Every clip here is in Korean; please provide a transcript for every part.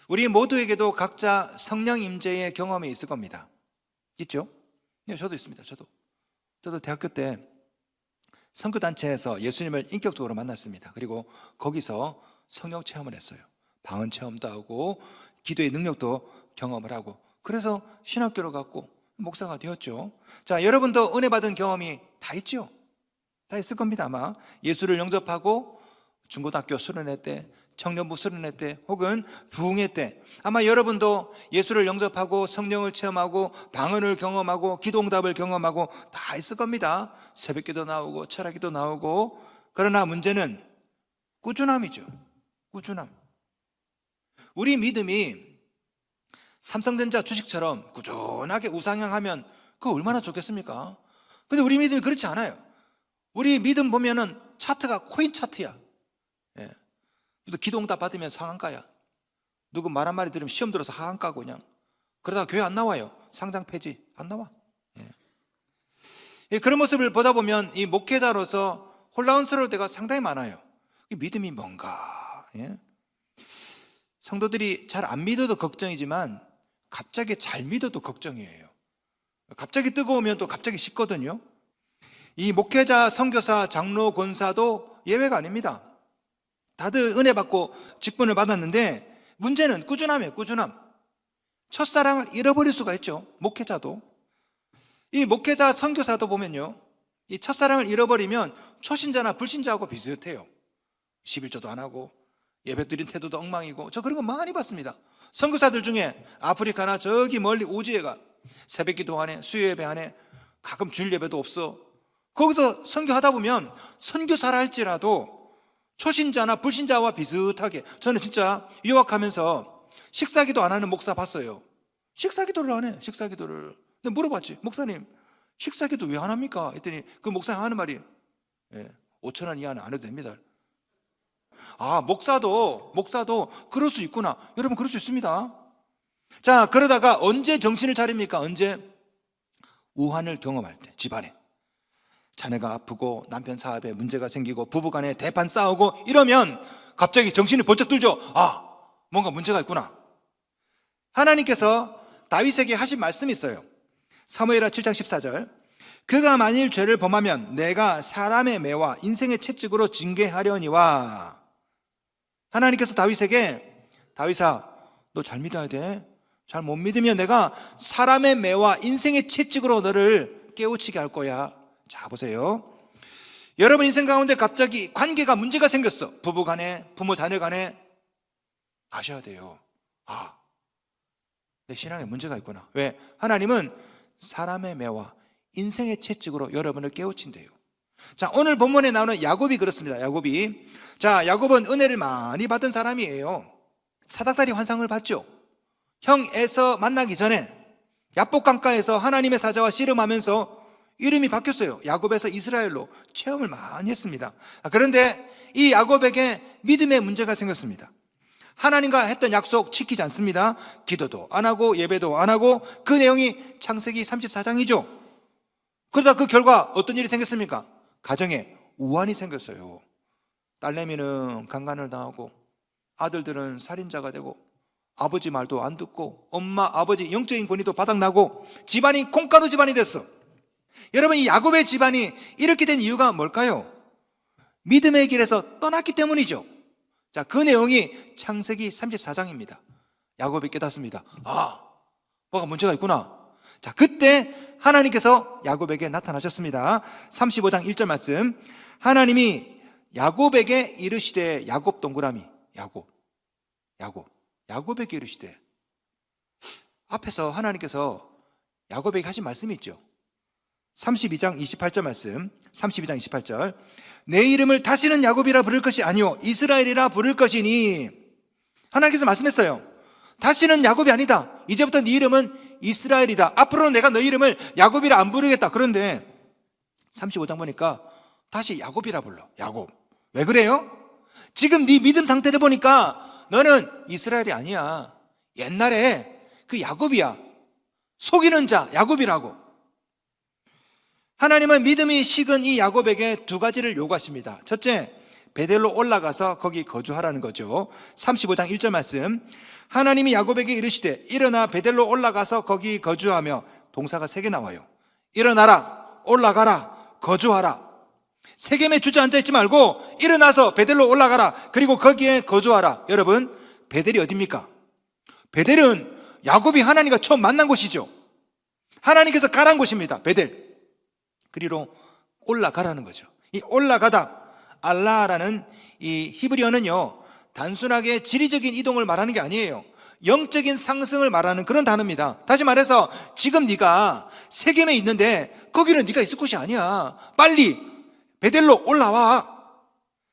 우리 모두에게도 각자 성령 임재의 경험이 있을 겁니다. 있죠? 네, 저도 있습니다. 저도 대학교 때 선교단체에서 예수님을 인격적으로 만났습니다. 그리고 거기서 성령 체험을 했어요. 방언 체험도 하고 기도의 능력도 경험을 하고, 그래서 신학교를 갔고 목사가 되었죠. 자, 여러분도 은혜 받은 경험이 다 있죠? 다 있을 겁니다. 아마 예수를 영접하고 중고등학교 수련회 때, 청년부 수련회 때, 혹은 부흥회 때, 아마 여러분도 예수를 영접하고 성령을 체험하고 방언을 경험하고 기도응답을 경험하고 다 있을 겁니다. 새벽기도 나오고 철학기도 나오고. 그러나 문제는 꾸준함이죠. 꾸준함. 우리 믿음이 삼성전자 주식처럼 꾸준하게 우상향하면 그거 얼마나 좋겠습니까? 근데 우리 믿음이 그렇지 않아요. 우리 믿음 보면은 차트가 코인 차트야. 예. 그래서 기도응답 받으면 상한가야. 누구 말 한마디 들으면 시험 들어서 하한가고 그냥. 그러다가 교회 안 나와요. 상장 폐지 안 나와. 예. 그런 모습을 보다 보면 이 목회자로서 혼란스러울 때가 상당히 많아요. 믿음이 뭔가. 예. 성도들이 잘 안 믿어도 걱정이지만 갑자기 잘 믿어도 걱정이에요. 갑자기 뜨거우면 또 갑자기 식거든요. 이 목회자, 선교사, 장로, 권사도 예외가 아닙니다. 다들 은혜 받고 직분을 받았는데 문제는 꾸준함이에요. 꾸준함. 첫사랑을 잃어버릴 수가 있죠. 목회자도. 이 목회자, 선교사도 보면요, 이 첫사랑을 잃어버리면 초신자나 불신자하고 비슷해요. 11조도 안 하고 예배 드린 태도도 엉망이고. 저 그런 거 많이 봤습니다. 선교사들 중에 아프리카나 저기 멀리 오지에 가 새벽기도 하네, 수요예배 하네, 가끔 주일 예배도 없어. 거기서 선교하다 보면 선교사라 할지라도 초신자나 불신자와 비슷하게. 저는 진짜 유학하면서 식사기도 안 하는 목사 봤어요. 식사기도를 안 해. 식사기도를. 근데 물어봤지. 목사님 식사기도 왜 안 합니까? 했더니 그 목사님 하는 말이 5,000원 이하는 안 해도 됩니다. 아, 목사도 그럴 수 있구나. 여러분, 그럴 수 있습니다. 자, 그러다가 언제 정신을 차립니까? 언제? 우환을 경험할 때. 집안에 자녀가 아프고 남편 사업에 문제가 생기고 부부간에 대판 싸우고 이러면 갑자기 정신이 번쩍 들죠. 아, 뭔가 문제가 있구나. 하나님께서 다윗에게 하신 말씀이 있어요. 사무엘하 7장 14절. 그가 만일 죄를 범하면 내가 사람의 매와 인생의 채찍으로 징계하려니와. 하나님께서 다윗에게, 다윗아, 너 잘 믿어야 돼. 잘 못 믿으면 내가 사람의 매와 인생의 채찍으로 너를 깨우치게 할 거야. 자, 보세요. 여러분 인생 가운데 갑자기 관계가 문제가 생겼어. 부부 간에, 부모 자녀 간에. 아셔야 돼요. 아, 내 신앙에 문제가 있구나. 왜? 하나님은 사람의 매와 인생의 채찍으로 여러분을 깨우친대요. 자, 오늘 본문에 나오는 야곱이 그렇습니다. 야곱이. 자, 야곱은 은혜를 많이 받은 사람이에요. 사닥다리 환상을 봤죠. 형 에서 만나기 전에 야복 강가에서 하나님의 사자와 씨름하면서 이름이 바뀌었어요. 야곱에서 이스라엘로 체험을 많이 했습니다. 그런데 이 야곱에게 믿음의 문제가 생겼습니다. 하나님과 했던 약속 지키지 않습니다. 기도도 안 하고 예배도 안 하고. 그 내용이 창세기 34장이죠. 그러다 그 결과 어떤 일이 생겼습니까? 가정에 우환이 생겼어요. 딸내미는 강간을 당하고 아들들은 살인자가 되고 아버지 말도 안 듣고 엄마, 아버지 영적인 권위도 바닥나고 집안이 콩가루 집안이 됐어. 여러분, 이 야곱의 집안이 이렇게 된 이유가 뭘까요? 믿음의 길에서 떠났기 때문이죠. 자, 그 내용이 창세기 34장입니다. 야곱이 깨닫습니다. 아, 뭐가 문제가 있구나. 자, 그때 하나님께서 야곱에게 나타나셨습니다. 35장 1절 말씀. 하나님이 야곱에게 이르시되, 야곱 동그라미, 야곱에게 이르시되. 앞에서 하나님께서 야곱에게 하신 말씀이 있죠. 32장 28절 말씀. 32장 28절. 내 이름을 다시는 야곱이라 부를 것이 아니오 이스라엘이라 부를 것이니. 하나님께서 말씀했어요. 다시는 야곱이 아니다. 이제부터 네 이름은 이스라엘이다. 앞으로는 내가 너 이름을 야곱이라 안 부르겠다. 그런데 35장 보니까 다시 야곱이라 불러. 야곱. 왜 그래요? 지금 네 믿음 상태를 보니까 너는 이스라엘이 아니야. 옛날에 그 야곱이야. 속이는 자 야곱이라고. 하나님은 믿음이 식은 이 야곱에게 두 가지를 요구하십니다. 첫째, 베델로 올라가서 거기 거주하라는 거죠. 35장 1절 말씀. 하나님이 야곱에게 이르시되 일어나 베델로 올라가서 거기 거주하며, 동사가 3개 나와요. 일어나라, 올라가라, 거주하라. 세겜에 주저앉아 있지 말고 일어나서 베델로 올라가라, 그리고 거기에 거주하라. 여러분, 베델이 어디입니까? 베델은 야곱이 하나님과 처음 만난 곳이죠. 하나님께서 가란 곳입니다. 베델. 그리로 올라가라는 거죠. 이 올라가다, 알라라는 이 히브리어는요, 단순하게 지리적인 이동을 말하는 게 아니에요. 영적인 상승을 말하는 그런 단어입니다. 다시 말해서 지금 네가 세겜에 있는데 거기는 네가 있을 곳이 아니야. 빨리 베델로 올라와.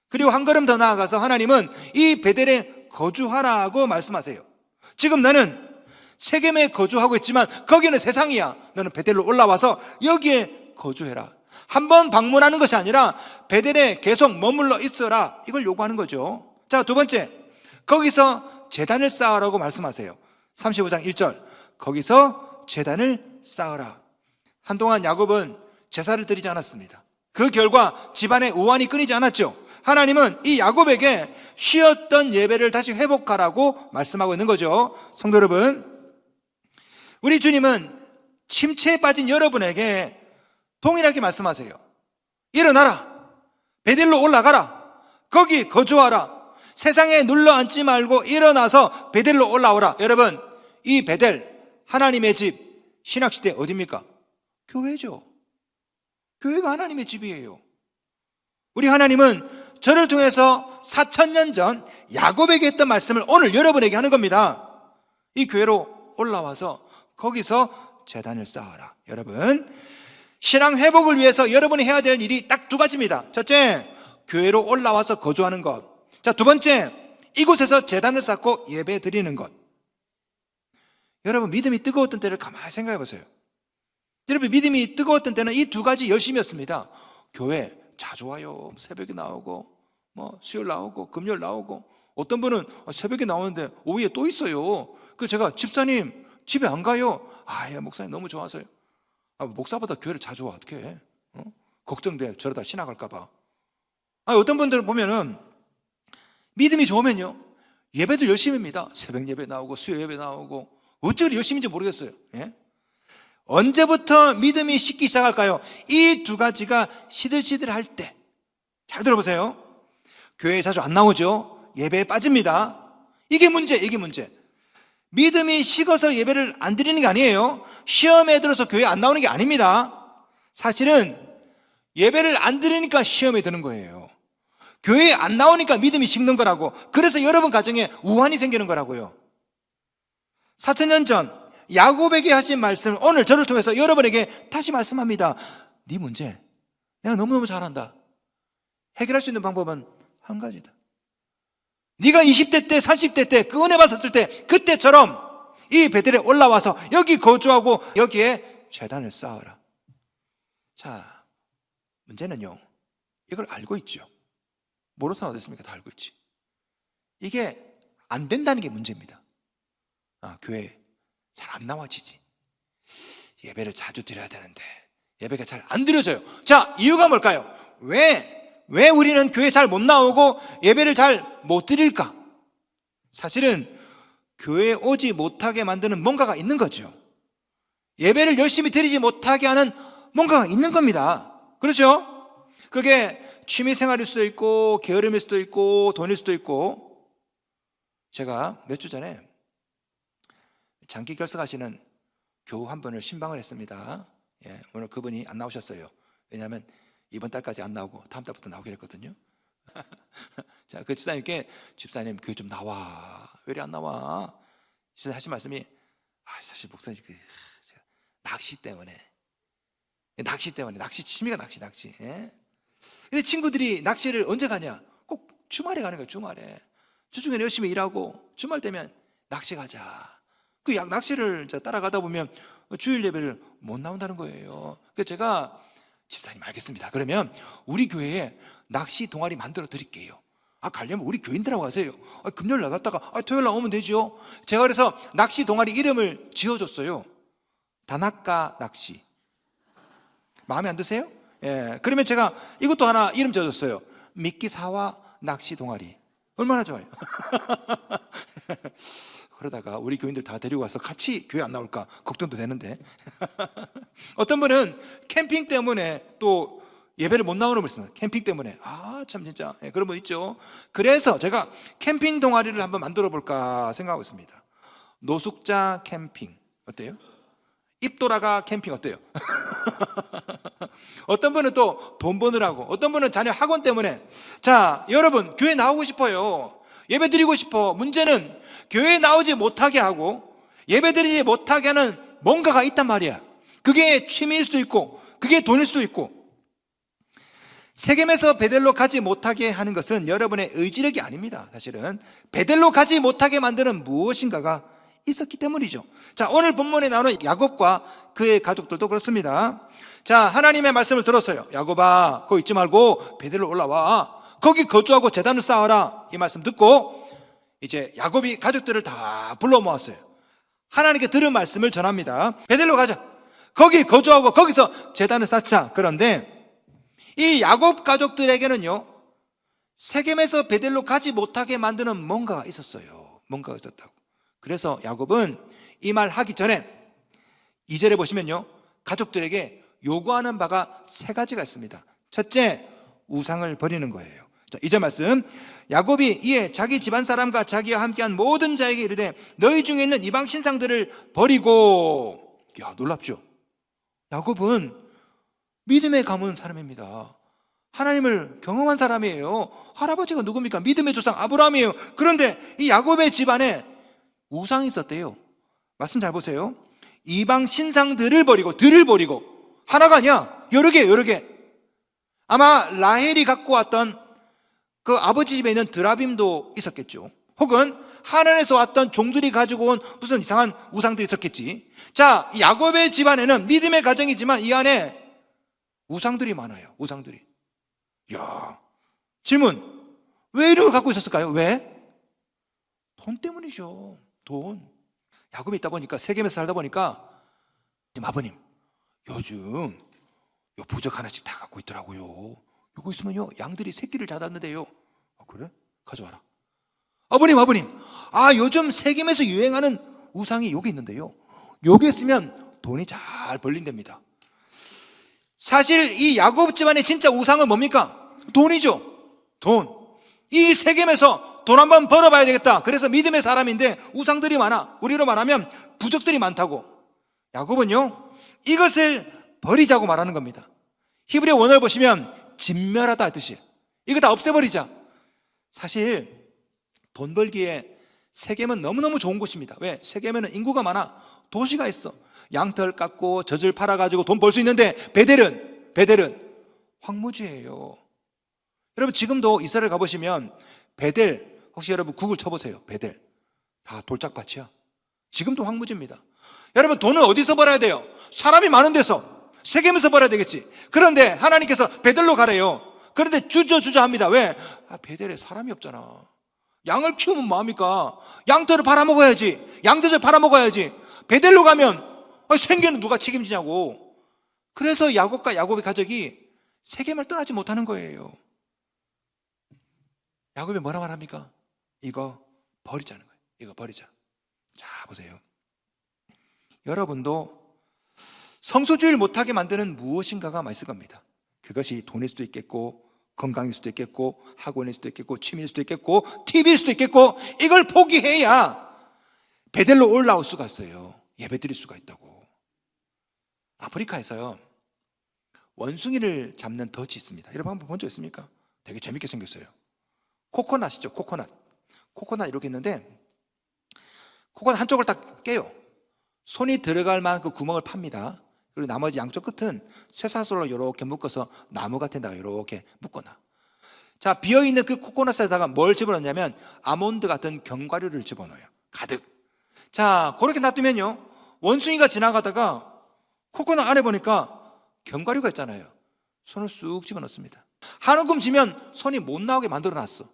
그리고 한 걸음 더 나아가서 하나님은 이 베델에 거주하라고 말씀하세요. 지금 나는 세겜에 거주하고 있지만 거기는 세상이야. 너는 베델로 올라와서 여기에 거주해라. 한번 방문하는 것이 아니라 베델에 계속 머물러 있어라, 이걸 요구하는 거죠. 자, 두 번째, 거기서 제단을 쌓으라고 말씀하세요. 35장 1절, 거기서 제단을 쌓으라. 한동안 야곱은 제사를 드리지 않았습니다. 그 결과 집안의 우환이 끊이지 않았죠. 하나님은 이 야곱에게 쉬었던 예배를 다시 회복하라고 말씀하고 있는 거죠. 성도 여러분, 우리 주님은 침체에 빠진 여러분에게 동일하게 말씀하세요. 일어나라, 베델로 올라가라, 거기 거주하라. 세상에 눌러 앉지 말고 일어나서 베델로 올라오라. 여러분, 이 베델, 하나님의 집, 신학시대 어디입니까? 교회죠. 교회가 하나님의 집이에요. 우리 하나님은 저를 통해서 4,000년 전 야곱에게 했던 말씀을 오늘 여러분에게 하는 겁니다. 이 교회로 올라와서 거기서 제단을 쌓아라. 여러분, 신앙 회복을 위해서 여러분이 해야 될 일이 딱 2가지입니다. 첫째, 교회로 올라와서 거주하는 것. 자, 두 번째, 이곳에서 제단을 쌓고 예배 드리는 것. 여러분, 믿음이 뜨거웠던 때를 가만히 생각해 보세요. 여러분, 믿음이 뜨거웠던 때는 이 2가지 열심이었습니다. 교회 자주 와요. 새벽에 나오고, 수요일 나오고, 금요일 나오고. 어떤 분은 새벽에 나오는데 오후에 또 있어요. 그래서 제가, 집사님 집에 안 가요? 예, 목사님 너무 좋아서요. 목사보다 교회를 자주 와, 어떻게 해? 걱정돼, 저러다 신학할까 봐. 어떤 분들 보면은 믿음이 좋으면요, 예배도 열심히 합니다. 새벽 예배 나오고 수요 예배 나오고. 어찌 그리 열심인지 모르겠어요. 예? 언제부터 믿음이 식기 시작할까요? 이 2가지가 시들시들할 때. 잘 들어보세요. 교회에 자주 안 나오죠. 예배에 빠집니다. 이게 문제. 믿음이 식어서 예배를 안 드리는 게 아니에요. 시험에 들어서 교회 안 나오는 게 아닙니다. 사실은 예배를 안 드리니까 시험에 드는 거예요. 교회에 안 나오니까 믿음이 식는 거라고. 그래서 여러분 가정에 우환이 생기는 거라고요. 4,000년 전 야곱에게 하신 말씀을 오늘 저를 통해서 여러분에게 다시 말씀합니다. 네 문제 내가 너무너무 잘한다. 해결할 수 있는 방법은 한 가지다. 네가 20대 때 30대 때 그 은혜 받았을 때 그때처럼 이 베델에 올라와서 여기 거주하고 여기에 제단을 쌓아라. 자, 문제는요, 이걸 알고 있죠. 모르는 사람 어디 있습니까? 다 알고 있지. 이게 안 된다는 게 문제입니다. 교회 잘 안 나와지지. 예배를 자주 드려야 되는데 예배가 잘 안 드려져요. 자, 이유가 뭘까요? 왜 우리는 교회 잘 못 나오고 예배를 잘 못 드릴까? 사실은 교회에 오지 못하게 만드는 뭔가가 있는 거죠. 예배를 열심히 드리지 못하게 하는 뭔가가 있는 겁니다. 그렇죠? 그게 취미 생활일 수도 있고 게으름일 수도 있고 돈일 수도 있고. 제가 몇 주 전에 장기 결석하시는 교우 한 분을 신방을 했습니다. 오늘 그분이 안 나오셨어요. 왜냐하면 이번 달까지 안 나오고 다음 달부터 나오기로 했거든요. 자, 그 집사님께, 집사님 교회 좀 나와. 왜 이리 안 나와? 집사님 하신 말씀이, 사실 목사님 제가 낚시 때문에 낚시 취미가 낚시. 근데 친구들이 낚시를 언제 가냐? 꼭 주말에 가는 거예요. 주말에. 주중에 열심히 일하고 주말 되면 낚시 가자. 그 낚시를 따라가다 보면 주일 예배를 못 나온다는 거예요. 그래서 제가, 집사님 알겠습니다. 그러면 우리 교회에 낚시 동아리 만들어 드릴게요. 가려면 우리 교인들하고 가세요. 금요일 나갔다가 토요일 나오면 되죠. 제가 그래서 낚시 동아리 이름을 지어줬어요. 다나카 낚시. 마음에 안 드세요? 그러면 제가 이것도 하나 이름 지어줬어요. 미끼사와 낚시 동아리. 얼마나 좋아요. 그러다가 우리 교인들 다 데리고 와서 같이 교회 안 나올까 걱정도 되는데 어떤 분은 캠핑 때문에 또 예배를 못 나오는 분 있습니다. 캠핑 때문에 참 진짜 그런 분 있죠. 그래서 제가 캠핑 동아리를 한번 만들어 볼까 생각하고 있습니다. 노숙자 캠핑 어때요? 입돌아가 캠핑 어때요? 어떤 분은 또 돈 버느라고, 어떤 분은 자녀 학원 때문에. 자, 여러분 교회 나오고 싶어요. 예배 드리고 싶어. 문제는 교회 나오지 못하게 하고 예배 드리지 못하게 하는 뭔가가 있단 말이야. 그게 취미일 수도 있고 그게 돈일 수도 있고. 세겜에서 베델로 가지 못하게 하는 것은 여러분의 의지력이 아닙니다. 사실은 베델로 가지 못하게 만드는 무엇인가가 있었기 때문이죠. 자, 오늘 본문에 나오는 야곱과 그의 가족들도 그렇습니다. 자, 하나님의 말씀을 들었어요. 야곱아, 거기 있지 말고 베델로 올라와. 거기 거주하고 제단을 쌓아라. 이 말씀 듣고 이제 야곱이 가족들을 다 불러 모았어요. 하나님께 들은 말씀을 전합니다. 베델로 가자. 거기 거주하고 거기서 제단을 쌓자. 그런데 이 야곱 가족들에게는요, 세겜에서 베델로 가지 못하게 만드는 뭔가가 있었어요. 뭔가가 있었다고. 그래서 야곱은 이 말 하기 전에 2절에 보시면요, 가족들에게 요구하는 바가 3가지가 있습니다. 첫째, 우상을 버리는 거예요. 자, 2절 말씀. 야곱이 이에 자기 집안 사람과 자기와 함께한 모든 자에게 이르되 너희 중에 있는 이방 신상들을 버리고. 야, 놀랍죠? 야곱은 믿음의 가문 사람입니다. 하나님을 경험한 사람이에요. 할아버지가 누굽니까? 믿음의 조상 아브라함이에요. 그런데 이 야곱의 집안에 우상이 있었대요. 말씀 잘 보세요. 이방 신상들을 버리고, 들을 버리고. 하나가 아니야. 여러 개. 아마 라헬이 갖고 왔던 그 아버지 집에 있는 드라빔도 있었겠죠. 혹은 하나님에서 왔던 종들이 가지고 온 무슨 이상한 우상들이 있었겠지. 자, 야곱의 집안에는 믿음의 가정이지만 이 안에 우상들이 많아요. 우상들이. 야, 질문. 왜 이런 걸 갖고 있었을까요? 왜? 돈 때문이죠. 돈. 야곱이 있다 보니까, 세겜에서 살다 보니까, 아버님, 요즘 요 부적 하나씩 다 갖고 있더라고요. 요거 있으면요, 양들이 새끼를 잡았는데요. 그래? 가져와라. 아버님, 요즘 세겜에서 유행하는 우상이 요게 있는데요. 요게 있으면 돈이 잘 벌린답니다. 사실 이 야곱 집안의 진짜 우상은 뭡니까? 돈이죠. 돈. 이 세겜에서 돈 한번 벌어봐야 되겠다. 그래서 믿음의 사람인데 우상들이 많아. 우리로 말하면 부적들이 많다고. 야곱은요, 이것을 버리자고 말하는 겁니다. 히브리 원어를 보시면 진멸하다 뜻이에요. 이거 다 없애버리자. 사실 돈 벌기에 세겜은 너무너무 좋은 곳입니다. 왜? 세겜에는 인구가 많아. 도시가 있어. 양털 깎고 젖을 팔아가지고 돈 벌 수 있는데 베델은 황무지예요. 여러분 지금도 이스라엘 가보시면 베델, 혹시 여러분 구글 쳐보세요. 베델 다 돌짝밭이야. 지금도 황무지입니다. 여러분 돈은 어디서 벌어야 돼요? 사람이 많은 데서, 세겜에서 벌어야 되겠지. 그런데 하나님께서 베델로 가래요. 그런데 주저합니다. 왜? 베델에 사람이 없잖아. 양을 키우면 뭐합니까? 양털을 팔아먹어야지. 양들을 팔아먹어야지. 베델로 가면 생계는 누가 책임지냐고. 그래서 야곱과 야곱의 가족이 세겜을 떠나지 못하는 거예요. 야곱이 뭐라 말합니까? 이거 버리자는 거예요. 이거 버리자. 자, 보세요. 여러분도 성소주의를 못하게 만드는 무엇인가가 있을 겁니다. 그것이 돈일 수도 있겠고, 건강일 수도 있겠고, 학원일 수도 있겠고, 취미일 수도 있겠고, TV일 수도 있겠고, 이걸 포기해야 베델로 올라올 수가 있어요. 예배 드릴 수가 있다고. 아프리카에서요, 원숭이를 잡는 덫이 있습니다. 여러분 한번 본 적 있습니까? 되게 재밌게 생겼어요. 코코넛이죠. 코코넛 이렇게 있는데, 코코넛 한쪽을 딱 깨요. 손이 들어갈 만한 그 구멍을 팝니다. 그리고 나머지 양쪽 끝은 쇠사슬로 이렇게 묶어서 나무 같은 데다가 이렇게 묶어놔. 자, 비어있는 그 코코넛에다가 뭘 집어넣냐면 아몬드 같은 견과류를 집어넣어요. 가득. 자, 그렇게 놔두면요, 원숭이가 지나가다가 코코넛 안에 보니까 견과류가 있잖아요. 손을 쑥 집어넣습니다. 한 움큼 지면 손이 못 나오게 만들어놨어.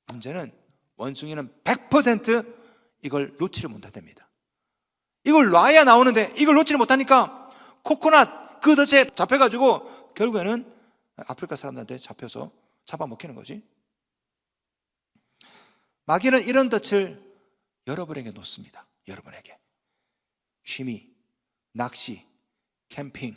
문제는 원숭이는 100% 이걸 놓지를 못한답니다. 이걸 놔야 나오는데 이걸 놓지를 못하니까 코코넛 그 덫에 잡혀가지고 결국에는 아프리카 사람들한테 잡혀서 잡아먹히는 거지. 마귀는 이런 덫을 여러분에게 놓습니다. 여러분에게. 취미, 낚시, 캠핑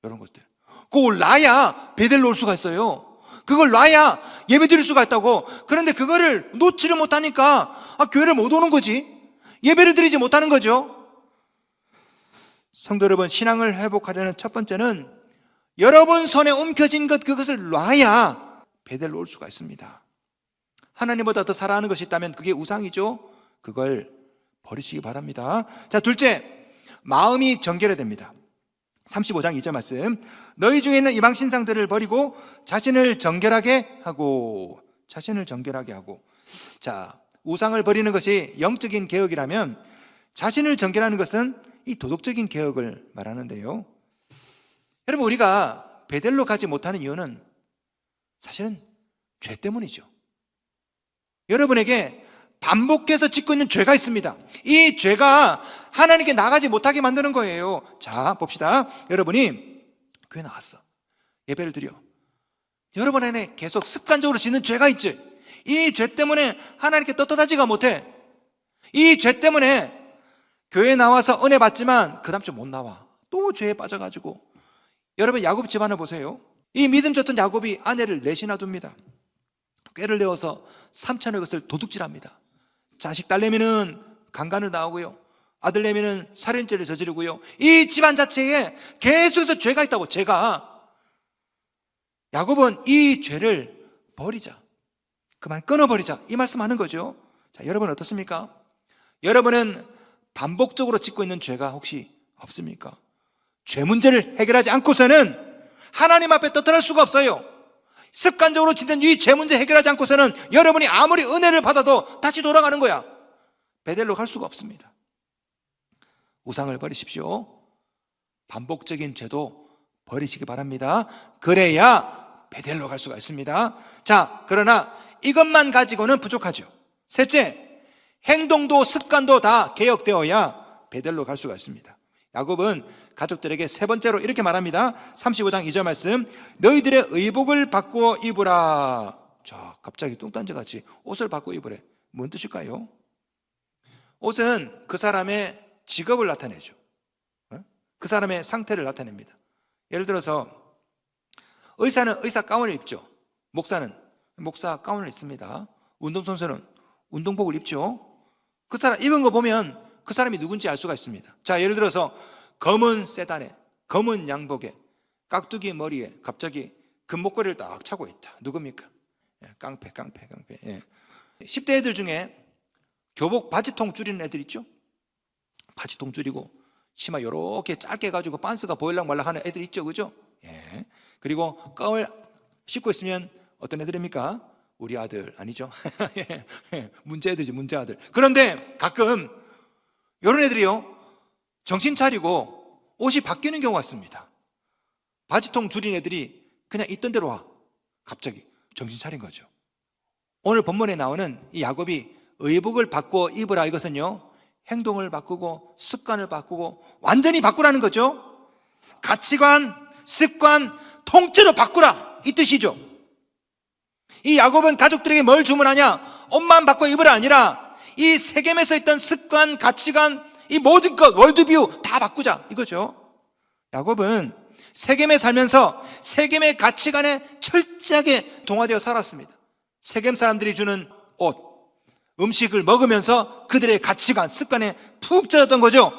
이런 것들. 그걸 놔야 베델로 올 수가 있어요. 그걸 놔야 예배 드릴 수가 있다고. 그런데 그거를 놓지를 못하니까 교회를 못 오는 거지. 예배를 드리지 못하는 거죠. 성도 여러분, 신앙을 회복하려는 첫 번째는 여러분 손에 움켜진 그것을 놔야 베델로 올 수가 있습니다. 하나님보다 더 사랑하는 것이 있다면 그게 우상이죠. 그걸 버리시기 바랍니다. 자, 둘째, 마음이 정결해야 됩니다. 35장 2절 말씀. 너희 중에 있는 이방 신상들을 버리고 자신을 정결하게 하고. 자, 우상을 버리는 것이 영적인 개혁이라면 자신을 정결하는 것은 이 도덕적인 개혁을 말하는데요. 여러분, 우리가 베델로 가지 못하는 이유는 사실은 죄 때문이죠. 여러분에게 반복해서 짓고 있는 죄가 있습니다. 이 죄가 하나님께 나가지 못하게 만드는 거예요. 자, 봅시다. 여러분이 교회 나왔어. 예배를 드려. 여러분 안에 계속 습관적으로 짓는 죄가 있지. 이 죄 때문에 하나님께 떳떳하지가 못해. 이 죄 때문에 교회 나와서 은혜 받지만 그 다음 주 못 나와. 또 죄에 빠져가지고. 여러분, 야곱 집안을 보세요. 이 믿음 좋던 야곱이 아내를 넷이나 둡니다. 꾀를 내어서 3천의 것을 도둑질합니다. 자식 딸내미는 강간을 당하고요, 아들내미는 살인죄를 저지르고요. 이 집안 자체에 계속해서 죄가 있다고. 죄가. 야곱은 이 죄를 버리자, 그만 끊어버리자, 이 말씀하는 거죠. 자, 여러분 어떻습니까? 여러분은 반복적으로 짓고 있는 죄가 혹시 없습니까? 죄 문제를 해결하지 않고서는 하나님 앞에 떳떳할 수가 없어요. 습관적으로 짓는 이 죄 문제 해결하지 않고서는 여러분이 아무리 은혜를 받아도 다시 돌아가는 거야. 베델로 갈 수가 없습니다. 우상을 버리십시오. 반복적인 죄도 버리시기 바랍니다. 그래야 베델로 갈 수가 있습니다. 자, 그러나 이것만 가지고는 부족하죠. 셋째, 행동도 습관도 다 개혁되어야 베델로 갈 수가 있습니다. 야곱은 가족들에게 세 번째로 이렇게 말합니다. 35장 2절 말씀. 너희들의 의복을 바꾸어 입으라. 자, 갑자기 뚱딴지같이 옷을 바꾸어 입으래. 뭔 뜻일까요? 옷은 그 사람의 직업을 나타내죠. 그 사람의 상태를 나타냅니다. 예를 들어서 의사는 의사 가운을 입죠. 목사는 목사 가운을 입습니다. 운동선수는 운동복을 입죠. 그 사람 입은 거 보면 그 사람이 누군지 알 수가 있습니다. 자, 예를 들어서 검은 세단에, 검은 양복에, 깍두기 머리에 갑자기 금목걸이를 딱 차고 있다. 누굽니까? 깡패. 예. 10대 애들 중에 교복 바지통 줄이는 애들 있죠? 바지통 줄이고 치마 요렇게 짧게 가지고 빤스가 보일락 말락 하는 애들 있죠, 그죠? 예. 그리고 껌을 씹고 있으면 어떤 애들입니까? 우리 아들 아니죠? 문제 애들이죠, 문제 아들. 그런데 가끔 이런 애들이요, 정신 차리고 옷이 바뀌는 경우가 있습니다. 바지통 줄인 애들이 그냥 있던 대로 와. 갑자기 정신 차린 거죠. 오늘 본문에 나오는 이 야곱이 의복을 바꾸어 입으라, 이것은요, 행동을 바꾸고 습관을 바꾸고 완전히 바꾸라는 거죠. 가치관, 습관 통째로 바꾸라, 이 뜻이죠. 이 야곱은 가족들에게 뭘 주문하냐? 옷만 바꿔 입으라 아니라 이 세겜에서 있던 습관, 가치관, 이 모든 것, 월드뷰 다 바꾸자, 이거죠. 야곱은 세겜에 살면서 세겜의 가치관에 철저하게 동화되어 살았습니다. 세겜 사람들이 주는 옷, 음식을 먹으면서 그들의 가치관, 습관에 푹 젖었던 거죠.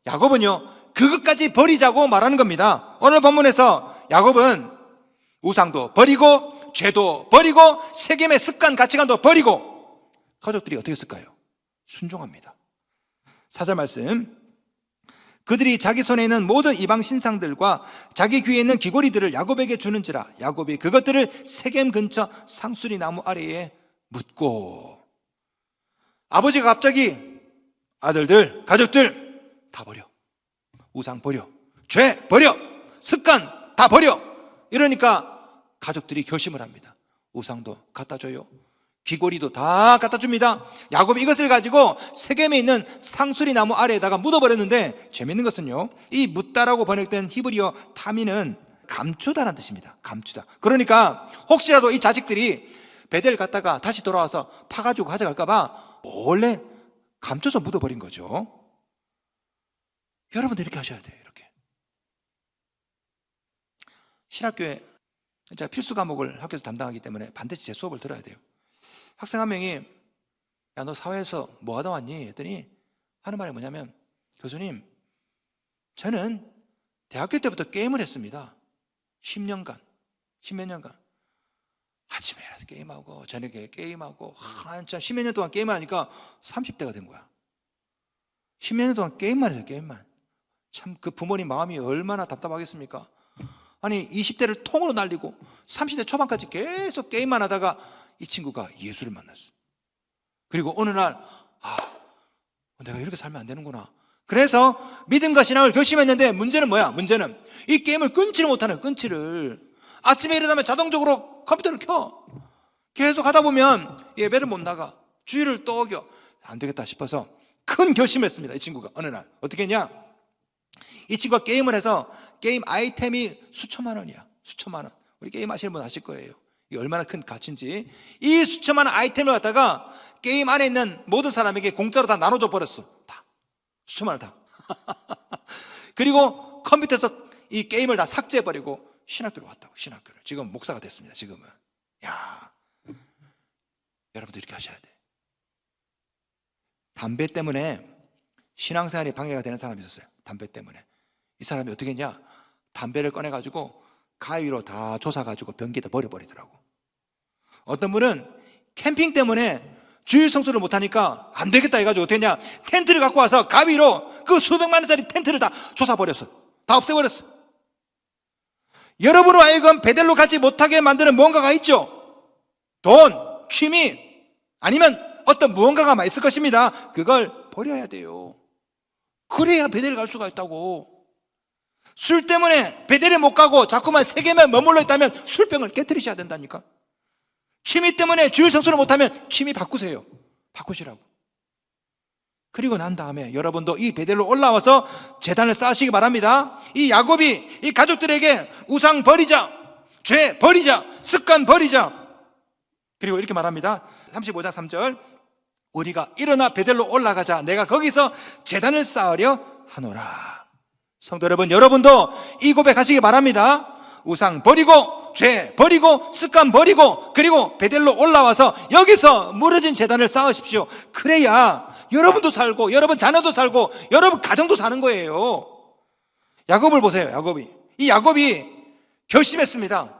야곱은요, 그것까지 버리자고 말하는 겁니다. 오늘 본문에서 야곱은 우상도 버리고 죄도 버리고 세겜의 습관, 가치관도 버리고 가족들이 어떻게 했을까요? 순종합니다. 4절 말씀. 그들이 자기 손에 있는 모든 이방 신상들과 자기 귀에 있는 귀고리들을 야곱에게 주는지라 야곱이 그것들을 세겜 근처 상수리 나무 아래에 묻고. 아버지가 갑자기 아들들, 가족들 다 버려, 우상 버려, 죄 버려, 습관 다 버려, 이러니까 가족들이 결심을 합니다. 우상도 갖다 줘요, 귀고리도 다 갖다 줍니다. 야곱이 이것을 가지고 세겜에 있는 상수리 나무 아래에다가 묻어버렸는데, 재밌는 것은요, 이 묻다라고 번역된 히브리어 타미는 감추다라는 뜻입니다. 감추다. 그러니까 혹시라도 이 자식들이 베델 갔다가 다시 돌아와서 파가지고 가져갈까봐 몰래 감춰서 묻어버린 거죠. 여러분도 이렇게 하셔야 돼요. 이렇게. 신학교에 제가 필수 과목을 학교에서 담당하기 때문에 반드시 제 수업을 들어야 돼요. 학생 한 명이 야, 너 사회에서 뭐 하다 왔니? 했더니 하는 말이 뭐냐면, 교수님, 저는 대학교 때부터 게임을 했습니다. 10년간, 10몇 년간. 아침에 일어나서 게임하고 저녁에 게임하고 한참 10몇 년 동안 게임을 하니까 30대가 된 거야. 10몇 년 동안 게임만 해서 게임만. 참 그 부모님 마음이 얼마나 답답하겠습니까? 아니 20대를 통으로 날리고 30대 초반까지 계속 게임만 하다가 이 친구가 예수를 만났어. 그리고 어느 날 내가 이렇게 살면 안 되는구나. 그래서 믿음과 신앙을 결심했는데 문제는 뭐야? 문제는 이 게임을 끊지를 못하는 끊지를. 아침에 일어나면 자동적으로 컴퓨터를 켜. 계속 하다 보면 예배를 못 나가. 주일을 또 어겨. 안 되겠다 싶어서 큰 결심을 했습니다. 이 친구가 어느 날 어떻게 했냐? 이 친구가 게임을 해서 게임 아이템이 수천만 원이야. 수천만 원. 우리 게임 하시는 분 아실 거예요. 이게 얼마나 큰 가치인지. 이 수천만 원 아이템을 갖다가 게임 안에 있는 모든 사람에게 공짜로 다 나눠줘 버렸어. 다. 수천만 원 다. 그리고 컴퓨터에서 이 게임을 다 삭제해버리고 신학교로 왔다고. 신학교를. 지금 목사가 됐습니다. 지금은. 야, 여러분도 이렇게 하셔야 돼. 담배 때문에 신앙생활이 방해가 되는 사람이 있었어요. 담배 때문에. 이 사람이 어떻게 했냐? 담배를 꺼내가지고 가위로 다 조사가지고 변기에다 버려버리더라고. 어떤 분은 캠핑 때문에 주일 성수를 못하니까 안 되겠다 해가지고 어떻게 했냐? 텐트를 갖고 와서 가위로 그 수백만 원짜리 텐트를 다 조사버렸어. 다 없애버렸어. 여러분을 하여금 베델로 가지 못하게 만드는 무언가가 있죠. 돈, 취미, 아니면 어떤 무언가가 있을 것입니다. 그걸 버려야 돼요. 그래야 베델을 갈 수가 있다고. 술 때문에 베델에 못 가고 자꾸만 세계만 머물러 있다면 술병을 깨트리셔야 된다니까. 취미 때문에 주일 성수를 못하면 취미 바꾸세요. 바꾸시라고. 그리고 난 다음에 여러분도 이 베델로 올라와서 제단을 쌓으시기 바랍니다. 이 야곱이 이 가족들에게 우상 버리자, 죄 버리자, 습관 버리자. 그리고 이렇게 말합니다. 35장 3절. 우리가 일어나 베델로 올라가자. 내가 거기서 제단을 쌓으려 하노라. 성도 여러분, 여러분도 이 고백하시기 바랍니다. 우상 버리고, 죄 버리고, 습관 버리고, 그리고 베델로 올라와서 여기서 무너진 제단을 쌓으십시오. 그래야 여러분도 살고, 여러분 자녀도 살고, 여러분 가정도 사는 거예요. 야곱을 보세요. 야곱이. 이 야곱이 결심했습니다.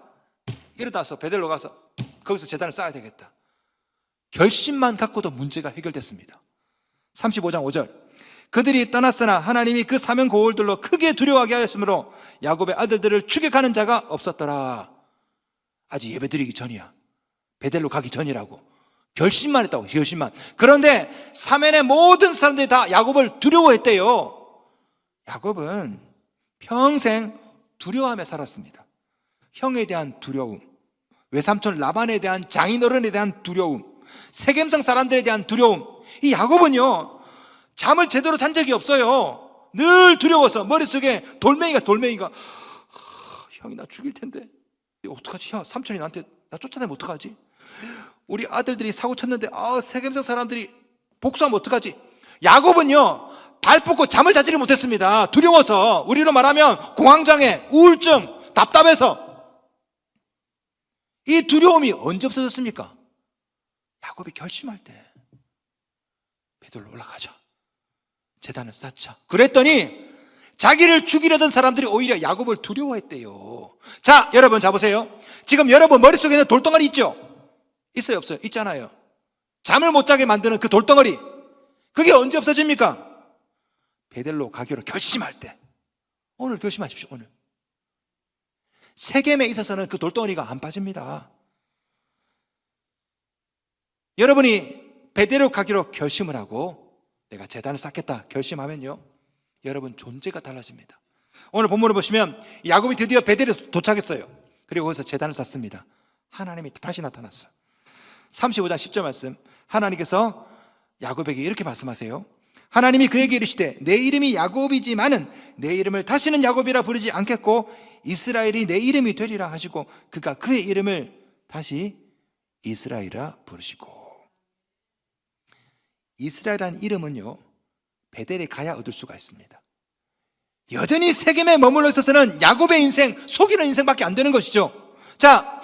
일어나서 베델로 가서 거기서 제단을 쌓아야 되겠다. 결심만 갖고도 문제가 해결됐습니다. 35장 5절. 그들이 떠났으나 하나님이 그 사면 고울들로 크게 두려워하게 하였으므로 야곱의 아들들을 추격하는 자가 없었더라. 아직 예배드리기 전이야. 베델로 가기 전이라고. 결심만 했다고. 결심만. 그런데 사면의 모든 사람들이 다 야곱을 두려워했대요. 야곱은 평생 두려워하며 살았습니다. 형에 대한 두려움, 외삼촌 라반에 대한 장인어른에 대한 두려움, 세겜성 사람들에 대한 두려움. 이 야곱은요, 잠을 제대로 잔 적이 없어요. 늘 두려워서 머릿속에 돌멩이가 형이 나 죽일 텐데 어떡하지? 형, 삼촌이 나한테 나 쫓아내면 어떡하지? 우리 아들들이 사고 쳤는데 세겜성 사람들이 복수하면 어떡하지? 야곱은요, 발 뻗고 잠을 자지를 못했습니다. 두려워서. 우리로 말하면 공황장애, 우울증, 답답해서. 이 두려움이 언제 없어졌습니까? 야곱이 결심할 때 베델로 올라가자. 제단을 쌓자. 그랬더니 자기를 죽이려던 사람들이 오히려 야곱을 두려워했대요. 자, 여러분 자보세요. 지금 여러분 머릿속에 있는 돌덩어리 있죠? 있어요, 없어요? 있잖아요. 잠을 못 자게 만드는 그 돌덩어리. 그게 언제 없어집니까? 베델로 가기로 결심할 때. 오늘 결심하십시오. 오늘. 세겜에 있어서는 그 돌덩어리가 안 빠집니다. 여러분이 베델로 가기로 결심을 하고 내가 제단을 쌓겠다 결심하면요, 여러분 존재가 달라집니다. 오늘 본문을 보시면 야곱이 드디어 베델에 도착했어요. 그리고 거기서 제단을 쌓습니다. 하나님이 다시 나타났어요. 35장 10절 말씀. 하나님께서 야곱에게 이렇게 말씀하세요. 하나님이 그에게 이르시되 내 이름이 야곱이지만은 내 이름을 다시는 야곱이라 부르지 않겠고 이스라엘이 내 이름이 되리라 하시고 그가 그의 이름을 다시 이스라엘이라 부르시고. 이스라엘이라는 이름은요, 베델에 가야 얻을 수가 있습니다. 여전히 세겜에 머물러 있어서는 야곱의 인생, 속이는 인생밖에 안 되는 것이죠. 자,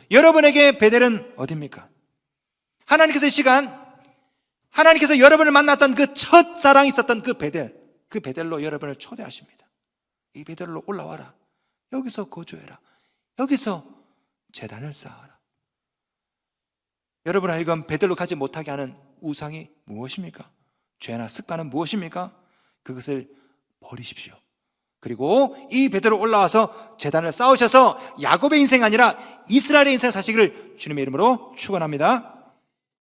여러분에게 베델은 어디입니까? 하나님께서 이 시간, 하나님께서 여러분을 만났던 그 첫사랑이 있었던 그 베델로 여러분을 초대하십니다. 이 베델로 올라와라. 여기서 거주해라. 여기서 제단을 쌓아라. 여러분 하여금 베델로 가지 못하게 하는 우상이 무엇입니까? 죄나 습관은 무엇입니까? 그것을 버리십시오. 그리고 이 베델로 올라와서 제단을 쌓으셔서 야곱의 인생 아니라 이스라엘의 인생을 사시기를 주님의 이름으로 축원합니다.